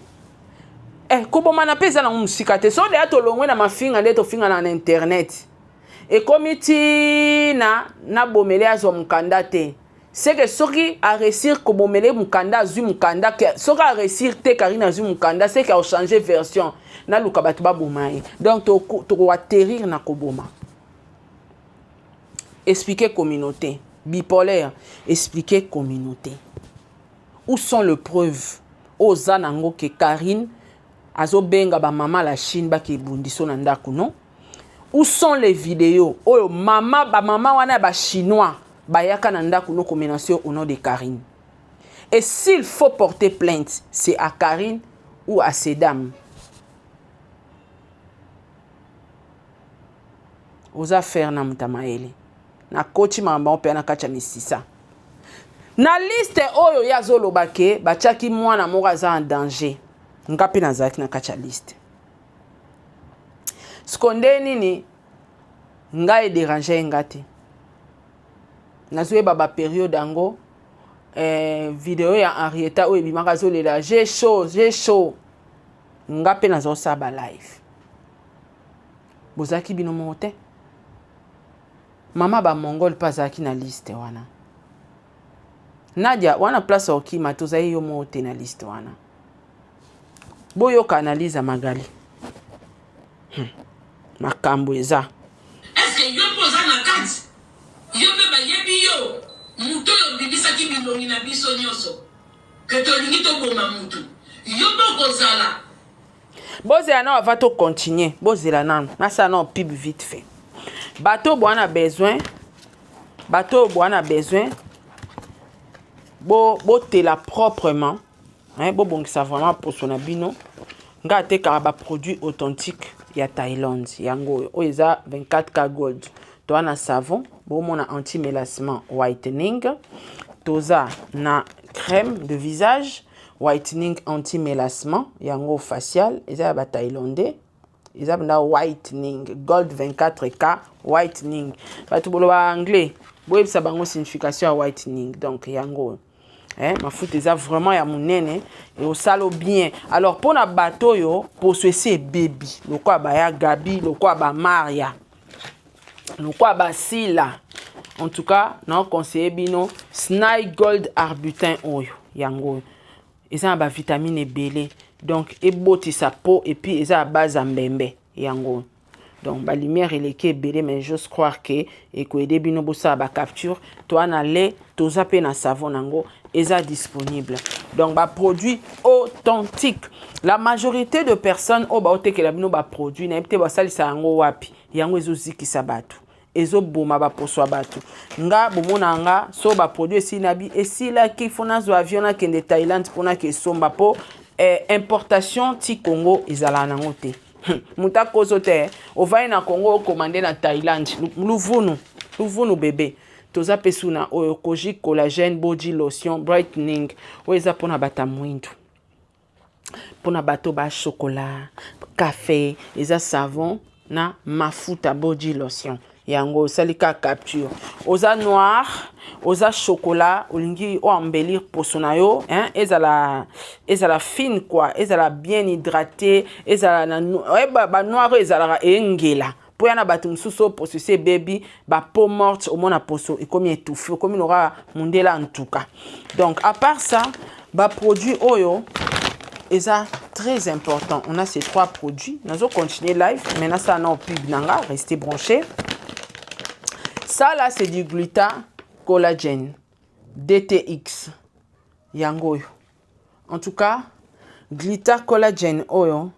Kobomana pesa na musikate so de atolongwe na mafinga nde to finga na internet. Et komiti na bomele a Mukandate. C'est que soki a réussir ko bomele mukanda azu mukanda soki a réussir te Karine azu mukanda c'est qu'il a changé version na luka batu ba bomaye donc to atterrir na koboma. Expliquer communauté bipolaire, expliquer communauté. Où sont les preuves oza nango que Karine azo benga ba mama la Chine ba ki bundiso na ndako non? Où sont les vidéos oyo mama wana ba chinois bayaka na ndako no komenation au nom de Karine. Et s'il faut porter plainte, c'est à Karine ou à ces dames. Aux affaires na mutamaele. Na kochi mamba pe na kacha misisa. Na liste oyo ya zolobake bachaki mwana moko za en danger. Ngapi na zaki na kacha liste. Skonde nini nga e déranger ngati. Nazwe baba période ango vidéo ya Henrietta o ebimaka zolela j'ai chaud ngape nazo saba live bozaki bino mote mama ba mongol pazaki na liste wana Nadia wana place okima tozai yo mote na liste wana boyo kanaliza magali makambo eza est-ce que yo poza na kati yo me bayebi yo muto yo bibisaki bilongi na biso nyoso que tolingi to boma mutu yo bokozala bozela na va to continuer bozela na ça non pib vite fait bateau boana besoin bo tela proprement hein bo bongisa vraiment pour son abino nga te ka ba produit authentique ya Thaïlande yango oeza 24K gold to na savon bo mona anti-mélassement whitening toza na crème de visage whitening anti-mélassement yango facial eza ba thaïlandais eza na whitening gold 24K whitening batu bolo ba anglais boye bisa bango signification ya whitening donc yango mafuta eza vraiment ya munene et au salo bien alors pour na bateau yo pour ce baby lokwa ba ya Gabi lokwa ba Maria lokwa ba Sila en tout cas non conseiller bino Snai Gold Arbutin oyo yango eza ba vitamine belé donc eboti sa peau et puis eza à base à mbembe yango donc ba lumière eleke belé mais j'ose croire que et ko aider bino bosa ba capture toi na lait toza pe na savon nango eza disponible donc ba produit authentique la majorité de personnes au ba otekela bino ba produit na epte ba salisa yango wapi yango ezozikisa batu ezo boma ba poswa batu nga bomona nga so ba produit sinabi esila ki fona zo avion na kende Thaïlande pona ke somba po importation ti Congo ezala nango te muta kozo te ovai na Congo commandé na Thaïlande luvunu bébé toza pesuna oyo koji collagène body lotion brightening oeza pona bata mwindu pona bato ba chocolat café eza savon na mafuta body lotion yango salika capture oza noir oza chocolat olingi o embellir posona yo hein ezala fine quoi ezala bien hydraté ezala na ba noir ezala engela pour yana batu mususu possesser baby ba peau morte au mona poso et comme étouffé comme il aura mundela en tout cas donc à part ça ba produit oyo eza très important on a ces trois produits nous allons continuer live maintenant ça non pub nanga restez branchés. Ça là c'est du gluta collagène DTX yango. En tout cas, gluta collagène oyo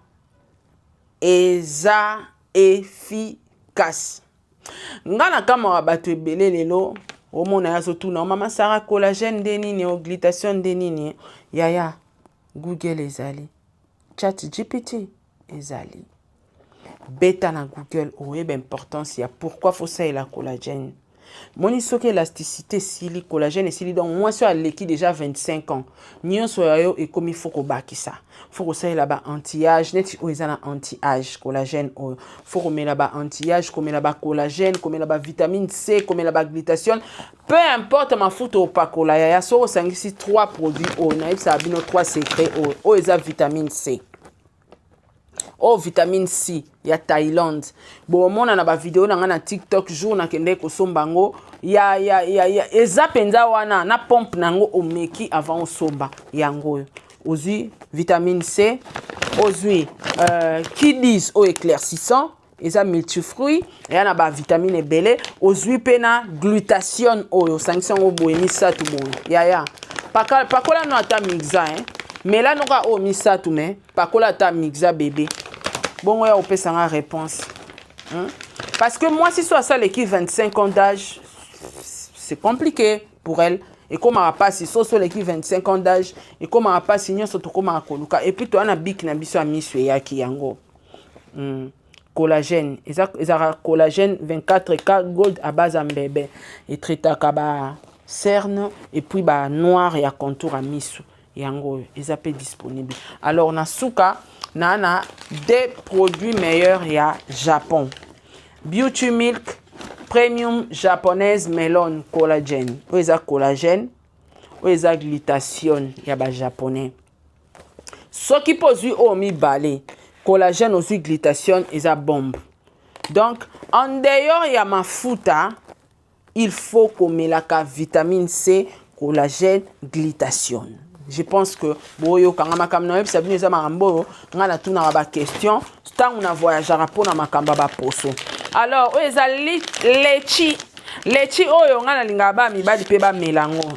eza efficace. Ngana kama bato ebele lelo omona yazo tuna mama Sarah collagène de nini o glutathione de nini yaya Google ezali chat GPT ezali beta na Google oyeba importance ya pourquoi faut ça et la collagène. Moni soki élasticité sili collagène et sili donc moi sur aleki déjà 25 ans nyonso yayo et comme il faut ko bakisa faut ko ça là-bas anti-âge net o ezana anti-âge collagène o faut ko met là-bas anti-âge comme là-bas collagène comme là-bas vitamine C comme là-bas glutathione peu importe ma foot au pakola ya so sangisi 3 produits o na ça bino 3 secrets o eza vitamine C. Oh, vitamine C, ya Thaïlande. Bon, mon a ba vidéo na TikTok jour na kende ko sombango. Ya eza penza wana na pompe nango omeki avant somba yango. Ozi vitamine C, ozi kidis o éclaircissant, eza multifruits, ya na ba vitamine belé, ozi pena glutathione o sanction o boemi sa tout bon. Ya. Pakola no ata mixa Mais là, nous avons mis ça tout, mais pas que là, tu as mixa bébé. Bon, on a fait une réponse. Parce que moi, si soit ça, l'équipe 25 ans d'âge, c'est compliqué pour elle. Et comme on a pas si soit l'équipe 25 ans d'âge, et comme on a pas signé surtout comme on a coluka. Et puis, tu as un bic na biso ami suya ki yango. Collagène. Ils ont collagène 24K gold à base en bébé. Et traita kaba cerne et puis bah noir et à contour à miso. Yango, ils sont disponibles. Alors, na suka, na des produits meilleurs il y a Japon. Beauty Milk Premium japonaise melon collagène. Où est collagène? Où est glutathione? Il y a japonais. Ce qui pose au mi balé. Collagène aussi glutathione et ça bombe. Donc, en dehors il y a ma futa. Il faut qu'on mette la vitamine C, collagène, glutathione. Je pense que boyo kanga makamna web sabine za marambo ngana tuna ba question tant on a voyagé rapport na makamba ba poso. Alors eza lechi oyo ngana linga ba mi badi pe ba melango.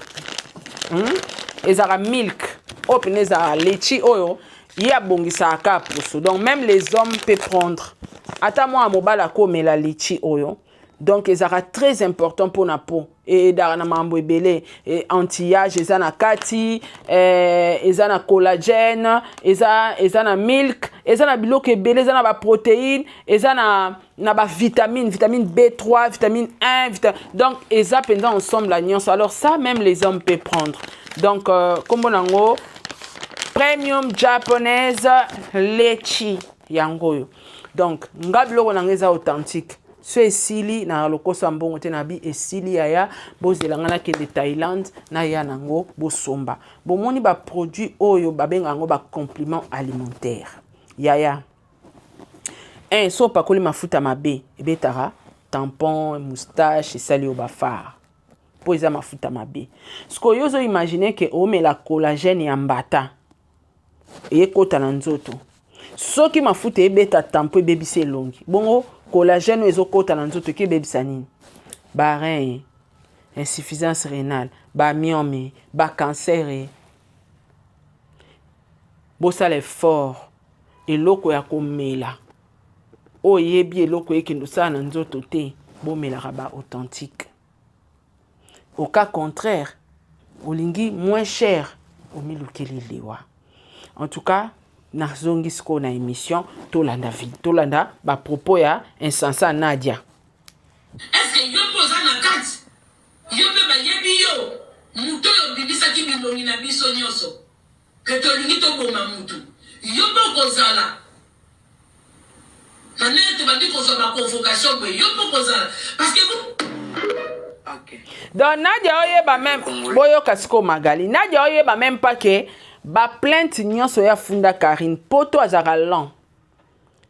Ezara milk openeza lechi oyo ya bongisa ka poso. Donc même les hommes peuvent prendre. Ata moi mobala ko mela lechi oyo. Donc, ils sont très importants pour la peau. Et dans la mambo belé, anti-âge, ils ont la kati, ils ont la collagène, ils ont la milk, ils ont la biloque belé, ils ont la protéine, ils ont la vitamine B3, vitamine 1, donc ils ont pendant ensemble la nuance. Alors ça, même les hommes peuvent prendre. Donc, comme on a premium japonaise lechi yango. Donc, ngablo on a authentique. Ce esili na lokosa mbongo te na bi esili ya bozelanga ke de Thaïlande na ya nango bosomba bomoni ba produit oyo babenga ngo ba complément alimentaire yaya so pakoli mafuta mabe ebetara tampon moustache esali obafar po eza mafuta mabe sko yozo imaginer que o mela collagène ya mbata ekota na nzoto soki mafuta ebeta tampon ebebise longi bongo collagène ezokota na nzoto ke bebisa nini ba rein insuffisance rénale ba myome ba cancer bosala effort eloko ya komela oyebi eloko ekendo sala na nzoto te bomelaka ba authentique au cas contraire olingi moins cher omilukeli liwa en tout cas na zongi sko na émission tolanda ba propos ya insensé Nadia. Est-ce que yo poza na kati yo be ba yebi yo muto yo bibisa ki bilongi na biso nyoso que tolingi to boma mutu yo bo kozala na net ba di kozala convocation be yo bo kozala parce que vous OK. Donc Nadia oyeba même boyo kasiko magali Nadia oyeba même pas que ba plainte nyonso ya funda Karine poto azara lent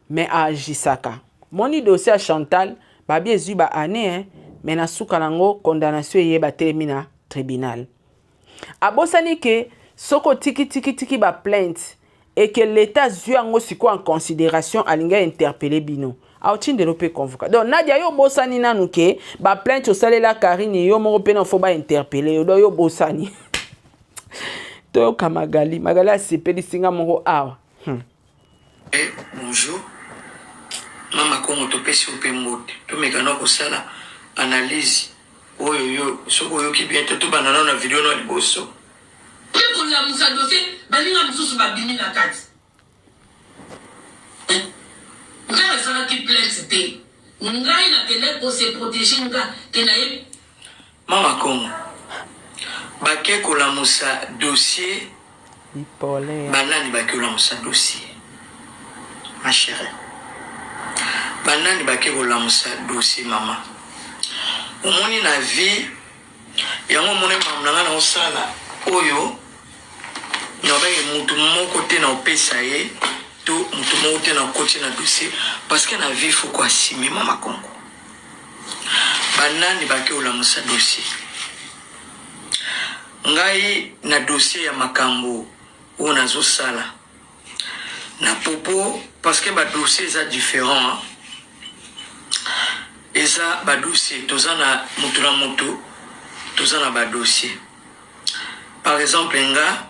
mais agisaka moni dossier à Chantal babi ezu ba année mais na suka nango condamnation yeba termina tribunal abosani ke soko tiki ba plainte et que l'état zuango siko en considération alinga interpeller bino autine de l'opé convoqué donc Nadia yo bosani nanu ke ba plainte osalela Karine yo moko pe na fo ba interpeller yo bosani Toyoka Magali a sepeli singa moko awa. Bonjour. Mama Kongo topesi ope mbote to mekana ko sala analyse oyo yo soko yo ki bientôt to banana na video no liboso pour la musa dossier balinga mususu babimi na kati ngala sala ki plainte te ngai na kende ko se protéger nga kenaye Mama Kongo bake ko la musa dossier bipolaire banani bake ko la musa dossier ma chérie banani bake ko la musa dossier mama omoni na vie yango mone mamnanga na osala oyo nyobaye mutu moko te na opesa ye to mutu moko te na okoti na dossier parce que na vie faut quoi assumer Mama Kongo banani bake ko la musa dossier ngai na dossier ya makambo o nazo sala na popo parce que ba dossier eza différent eza ba dossier tozana mutu na mutu tozana ba dossier par exemple nga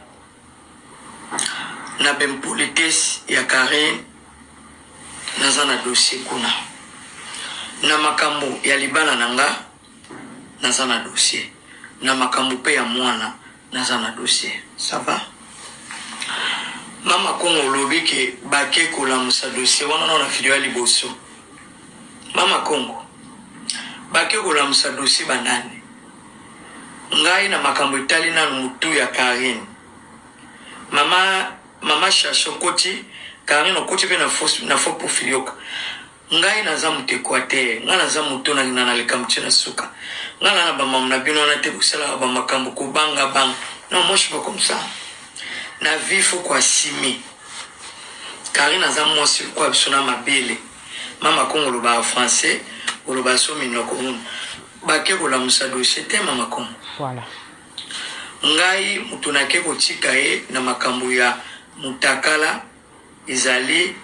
na ben politesse ya Karen nazana dossier kuna na makambo ya libala nanga nazana dossier na makambo pe ya mwana nazana dossier ça va Mama Kongo lobi ke bake ko la musa dossier wana na video ya liboso Mama Kongo bake ko la musa dossier banane ngai na makambo itali na mutu ya Karen mama shasho koti Karen okoti pe na fo profilioka ngai naza mutekwa te ngai naza mutu na ngina na likamchina suka ngai na ba mamna bino na te kusala ba makambo ko banga bang non moi je suis pas comme ça na vie faut quoi assumer Karen naza moi sur quoi bisona mabele Mama Kongo lo ba français o lo ba so minoko mun bake ko la musa dossier te Mama Kongo voilà ngai mutu na ke ko tika ye na makambo ya mutakala izali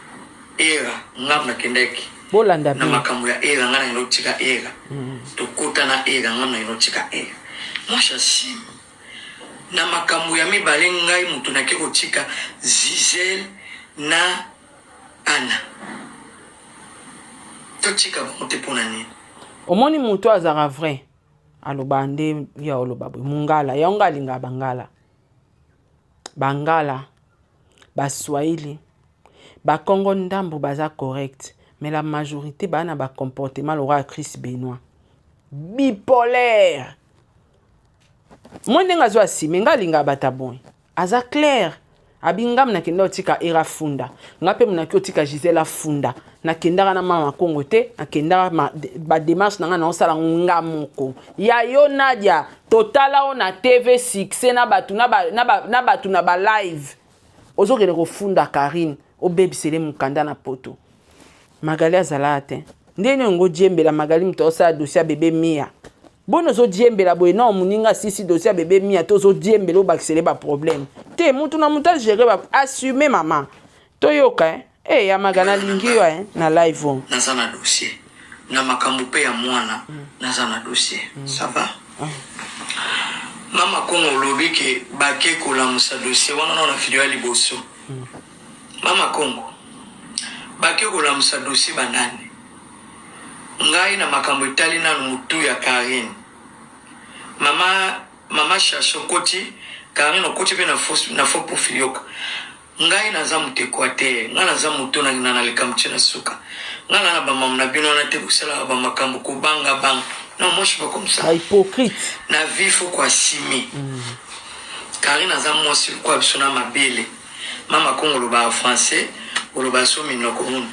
era ngam na kendeki bolanda na makambo ya era ngana ino tika era to kota na era ngam na ino tika era moi j'assume na makambo ya mibale ngai mutu na ke ko tika Zizel na Ana to tika ba mutu pona nini omoni mutu azara vrai aloba nde ya oloba mungala ya ngalinga bangala baswahili bakongo ndambo baza correct mais la majorité bana ba comportement le roi Chris Benoit bipolaire moi ndenga zo asime ngalinga batabon aza clair abingam na kenda otika era funda ngape mnaki otika Gisela funda na kendaka na Mama Kongo te na kendaka ba démarche nanga na osala ngamoko ya yo Nadia totala on na TV succès na batu na ba live ozokele ko funda Karine obebisele mukanda na poto Magali azala te ndeni ngo diembela Magali mto osala dossier bébé Mia bono zo diembela boye na muninga sisi dossier bébé Mia to zo diembela obakisele ba problème te mutu na muta gérer ba assumer maman toyoka ya magana lingio na live on nazana dossier na makambo pe ya mwana nazana dossier ça va Mama Kongo lobi ke bake ko la musa dossier wana na video ya liboso Mama Kongo bake ko la musa dossier banane ngai na makambo itali na mutu ya Karen mama shasho koti Karen okoti pe na fo profilioka ngai naza mutekwa te ngai naza mutu na ngina na likamchina suka ngai na ba mamna bino na te kusala ba makambo ko banga bang non moi je suis pas comme ça hypocrite na vie faut quoi assumer Karen naza moi sur quoi bisona mabele Mama Kongo lo ba français o lo ba so minoko mun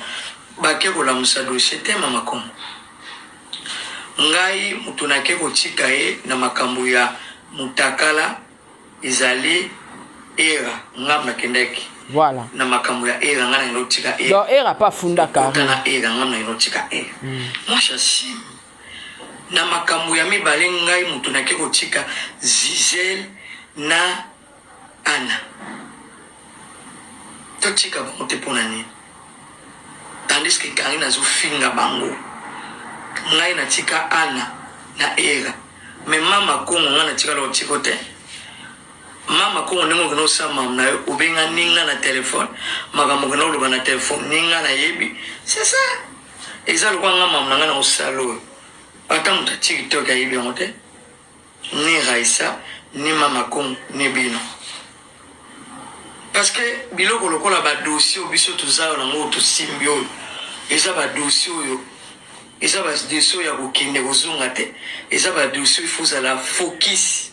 bake ko la musa dossier te Mama Kongo ngai mutu na ke ko tika ye na makambo ya mutakala izali era ngam na kendeki voilà na makambo ya era ngana ino tika era donc era pas funda Karine na era ngam na ino tika era moi j'assume na makambo ya mibale ngai mutu na ke ko tika Zizel na Ana to tika ba mutu pona nini tandis que Karine azo finga bango ngai na tika Ana na era mais Mama Kongo ngana tika lo tikote Mama Kongo nengo no sama na ubenga ninga na téléphone magambo no lo na téléphone ninga na yebi c'est ça eza lokwa nga mama nanga na osala oyo ata moto atiki toki ayebi yango te ni Raissa ni mama Congo ni bino parce que biloko lokola badossier biso toza nango tosimbi oyo eza badossier oyo eza badossier ya kokende kozonga te eza badossier il faut zala focus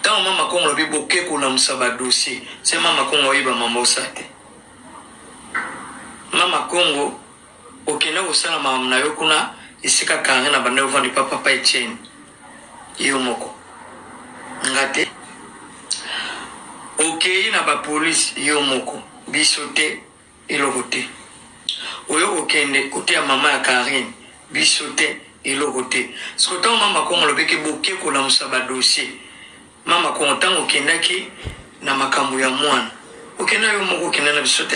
tant mama Congo lobi boke kolamusa badossier c'est mama Congo oyeba mama osate mama Congo okenda kosala mama na yo kuna isika kanga na banda ovandi papa Etienne yo moko ngate okei na ba police yo moko biso te eloko te oyo okende kote ya mama ya Karine biso te eloko te soki ntango mama Congo lobeki boke kolamusa badossier mama Congo ntango okendaki na makambo ya mwana okenda yo moko okenda na biso te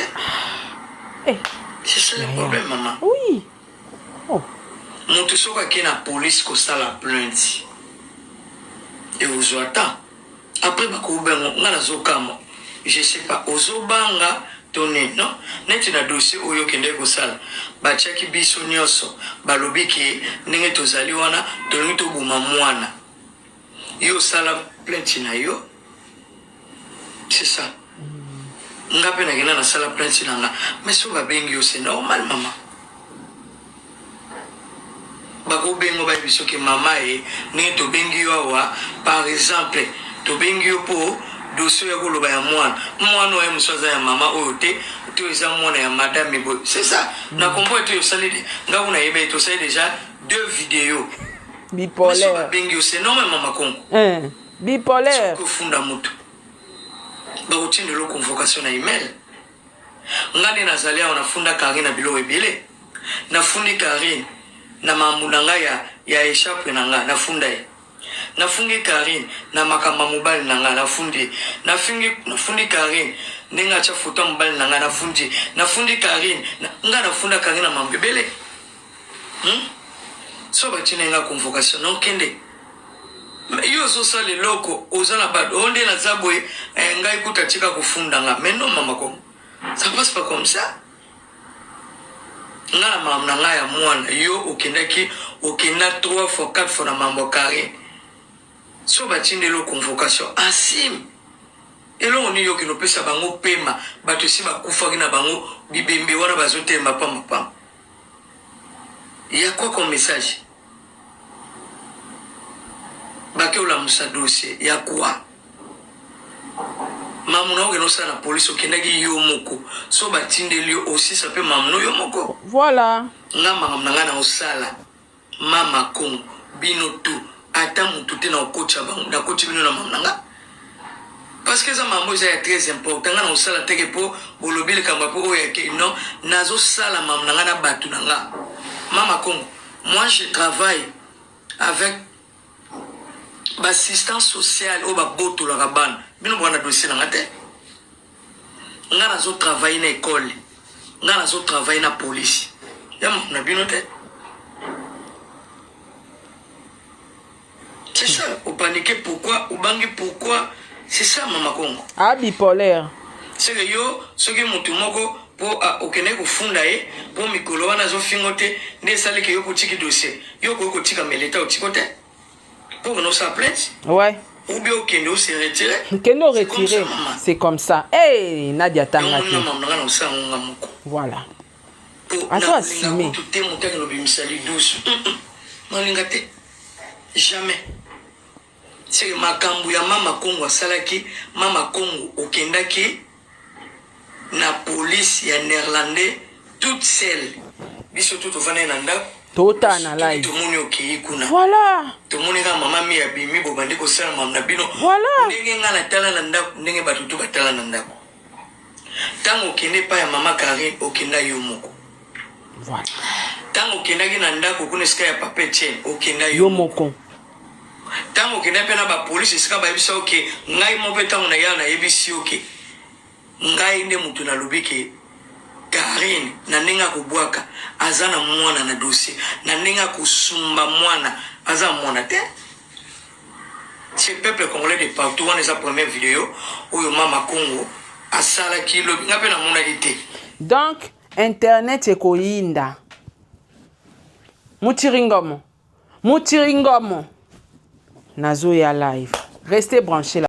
c'est ça le problème maman oui oh moto soki ake na police kosala plainte et ozwa temps après bakobengo nga nazokama je sais pas ozobanga tone non neti na dossier oyo kende kosala batiaki biso nyonso balobi ke ndenge tozali wana tolingi toboma mwana yo osala plainte na yo c'est ça nga mpe nakenda nasala plainte na nga mais so babengi yo c'est normal mama bakobengo bayebi soki mama ye ndenge tobengi yo awa par exemple tobengi yo mpo dossier ya koloba ya mwana oyo mosu aza ya mama oyo te to eza mwana ya madame boy c'est ça na kombo ete osali nga kuna yeba ete osali déjà 2 vidéos bipolaire babengi yo c'est normal mama Congo bipolaire kofunda moto bakotindelo convocation na email ngani nazali awa nafunda Karine na biloko ebele nafundi Karine na mambu na ngai ya échappe na ngai nafunda ye nafungi Karine na makamba mobali na ngai nafundi Karine ndenge atya foto mobali na ngai nafundi Karine ngai nafunda Karine na mambu ebele so batina nga convocation nokende yo ozosala eloko oza na bado onde naza boye ngai kuta tika kofunda nga mais non mama Congo ça passe pas comme ça nga na mama na ngai ya mwana yo okenda 3 fois 4 fois na mambo Karine so batindelo convocation asim elongo ni yoki nopesa bango pema bato si bakufaki na bango bibembe wana bazotema pamba il y a quoi comme message bake olamusa dossier ya quoi mamuna oke no sala police okendaki yo moko so batindeli yo aussi ça peut mamuna yo moko voilà nga mamuna nga na osala mama Congo bino tu ata mutu te na okocha bango na kocha bino na mamuna nga parce que ça mambo c'est très important nga na osala teke po bolobile kamba po oya ke non nazo sala mamuna nga na batu na nga mama Congo moi je travaille avec l'assistance sociale au baboto la rabane bino bwana dossier na ngate nga nazo travailler na école nga nazo travailler na police ya na bino te c'est ça au paniquer pourquoi au bangi pourquoi c'est ça mama Congo bipolaire c'est que yo soki mutu moko po okene kufunda ye po mikolo wana zo fingote nde sali ke yo kotiki dossier yo ko tika meleta otikote pour nous s'appeler ouais ou bien okende se retirer kende retirer c'est comme ça Nadia Tangaki voilà aso asime tout est monté que nous bimsali douce malingate jamais c'est makambu ya mama Congo salaki mama Congo okendaki na police ya néerlandais toute seule biso tout ovana na ndako tota na live tout moni okei kuna voilà tout moni ka mama mi ya bimi bo bande ko sala mama na bino voilà ndenge nga na tala na ndako ndenge batutu batala na ndako tango kende pa ya mama Karine okenda yo moko voilà tango kendaki na ndako kuna sika ya papa Etienne okenda yo moko tango kenda pe na ba police sika ba yebisa oke ngai mo pe tango na ya na yebisi oke ngai nde mutu na lobike Karine na nenga kubwaka azana mwana na dossier na nenga kusumba mwana aza mwana te c'est peuple congolais de partout on est sa première vidéo où mama Congo asala kilo ngape na mona ite donc internet ekoyinda mutiringomo nazo ya live restez branchés là.